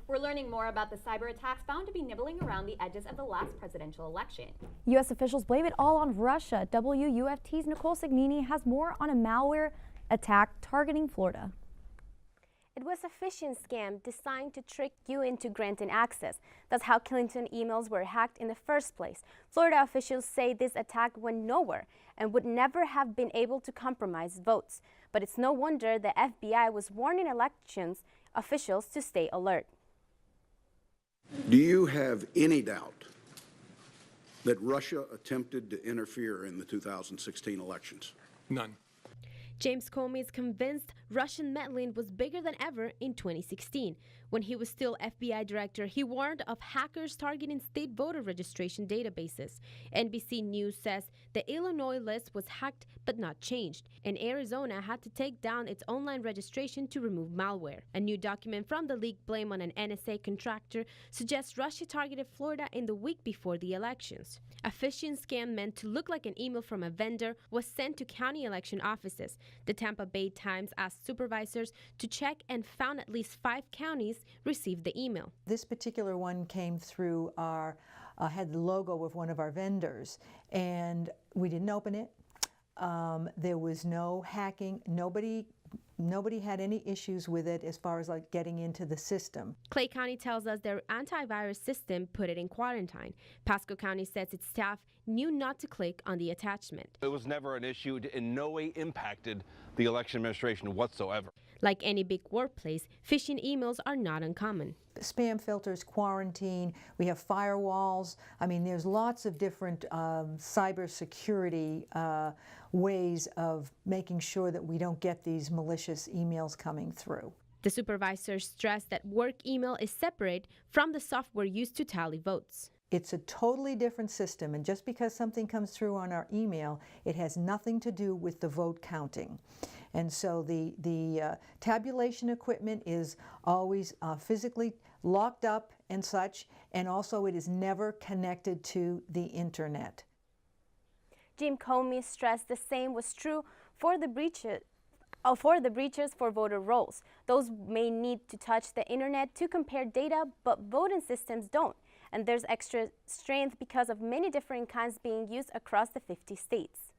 We're learning more about the cyber attacks found to be nibbling around the edges of the last presidential election. U.S. officials blame it all on Russia. WUFT's Nicole Signini has more on a malware attack targeting Florida. It was a phishing scam designed to trick you into granting access. That's how Clinton emails were hacked in the first place. Florida officials say this attack went nowhere and would never have been able to compromise votes. But it's no wonder the FBI was warning elections officials to stay alert. Do you have any doubt that Russia attempted to interfere in the 2016 elections? None. James Comey is convinced Russian meddling was bigger than ever in 2016. When he was still FBI director, he warned of hackers targeting state voter registration databases. NBC News says the Illinois list was hacked but not changed, and Arizona had to take down its online registration to remove malware. A new document from the leak blame on an NSA contractor suggests Russia targeted Florida in the week before the elections. A phishing scam meant to look like an email from a vendor was sent to county election offices. The Tampa Bay Times asked supervisors to check and found at least 5 counties received the email. This particular one came through our, had the logo of one of our vendors, and we didn't open it. There was no hacking. Nobody had any issues with it as far as like getting into the system. Clay County tells us their antivirus system put it in quarantine. Pasco County says its staff knew not to click on the attachment. It was never an issue. It in no way impacted the election administration whatsoever. Like any big workplace, phishing emails are not uncommon. Spam filters, quarantine, we have firewalls. I mean, there's lots of different cybersecurity ways of making sure that we don't get these malicious emails coming through. The supervisors stressed that work email is separate from the software used to tally votes. It's a totally different system, and just because something comes through on our email, it has nothing to do with the vote counting. And so the tabulation equipment is always physically locked up and such, and also it is never connected to the internet. Jim Comey stressed the same was true for the breaches for voter rolls. Those may need to touch the internet to compare data, but voting systems don't. And there's extra strength because of many different kinds being used across the 50 states.